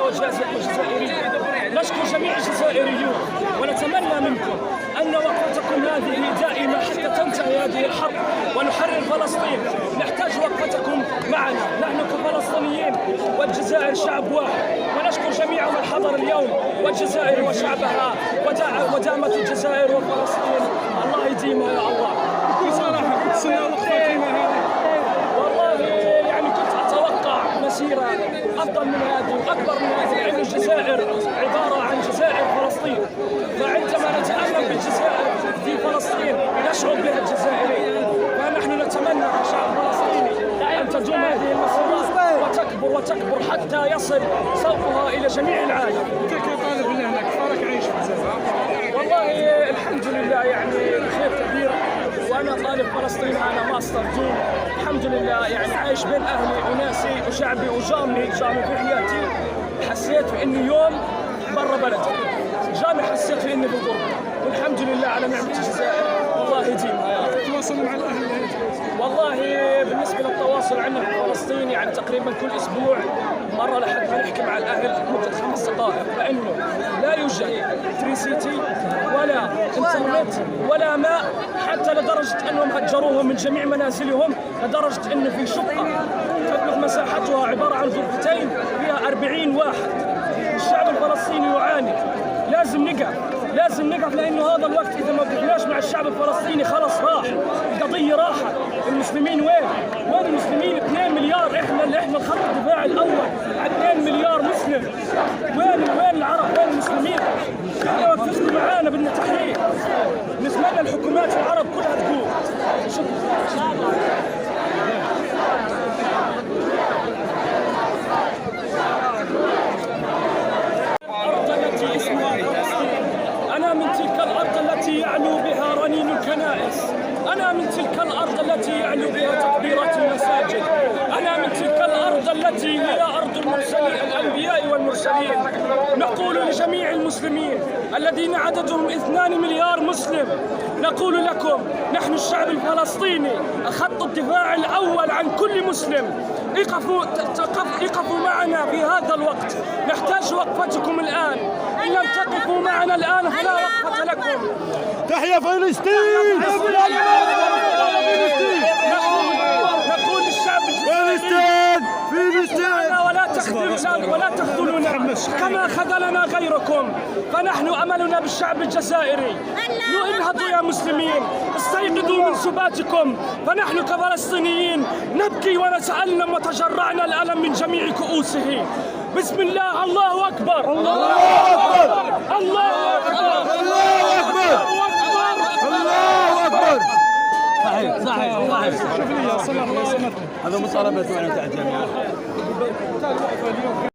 والجزائريين. نشكر جميع الجزائريون ونتمنى منكم أن وقفتكم هذه دائمة حتى تنتهي هذه الحرب ونحرر فلسطين. نحتاج وقفتكم معنا نحن كفلسطينيين، والجزائر شعب واحد. ونشكر جميع من حضر اليوم، والجزائر وشعبها ودامت الجزائر وفلسطين. الله يديمها يا الله. بصراحة كنت تستنى وقفة كيما هذه؟ والله يعني كنت أتوقع مسيرة أفضل من هذه وأكبر من هذه، لأن الجزائر عبارة عن جزائر فلسطين، فعندما نتألم بالجزائر في فلسطين نشعر بها الجزائريين. فنحن نتمنى كشعب فلسطيني أن تدوم هذه المسيرات وتكبر وتكبر حتى يصل صوتها إلى جميع العالم. أنت كطالب من هناك فرق عايش في الجزائر؟ والله الحمد لله يعني خير كبير، وأنا طالب فلسطيني، أنا ماستر 2 الحمد لله. يعني عايش بين أهلي وناسي وشعبي وجامي في حياتي. حسيت بإني يوم برا بلدي، جامي حسيت بإني بالغربة، والحمد لله على نعمة الجزائر. الله يديمها يا رب. تواصل مع الأهل؟ والله بالنسبة للتواصل عندنا في فلسطين يعني تقريبا كل أسبوع مرة لحد ما نحكي مع الأهل مدة 5 دقائق، لأنه لا يوجد إلكتريسيتي ولا إنترنت ولا ماء، حتى لدرجة أنهم هجروهم من جميع منازلهم، لدرجة أنه في شقة تبلغ مساحتها عبارة عن غرفتين فيها 40 واحد. الشعب الفلسطيني يعاني. لازم نقف لأنه هذا الوقت إذا ما وقفناش مع الشعب الفلسطيني خلص راح، القضية راحت. المسلمين وين المسلمين؟ 2 مليار، احنا الخط الدفاعي الأول على 2 مليار مسلم. وين العرب؟ وين المسلمين؟ إذا وقفتوا معانا بدنا تحرير. نتمنى الحكومات العرب كلها تقوم. شكرا. أنا من تلك الأرض التي يعلو بها رنين الكنائس، أنا من تلك الأرض التي يعلو بها تكبيرات المساجد، أنا من تلك الأرض التي هي أرض المرسلين الأنبياء والمرسلين. نقول لجميع المسلمين الذين عددهم 2 مليار مسلم، نقول لكم نحن الشعب الفلسطيني خط الدفاع الأول عن كل مسلم. اقفوا معنا في هذا الوقت، نحتاج وقفتكم الآن. إن لم تقفوا معنا الآن فلا وقفة لكم. تحيا فلسطين! نقول للشعب ولا تخذلونا كما خذلنا غيركم، فنحن أملنا بالشعب الجزائري. انهضوا يا مسلمين، استيقظوا من سباتكم، فنحن كفلسطينيين نبكي ونتألم وتجرعنا الألم من جميع كؤوسه. بسم الله، الله أكبر، الله أكبر، الله أكبر، الله أكبر، الله أكبر. صحيح. شوف لي صلى الله عليه وسلم. هذا مطالبة تاع الجامعة.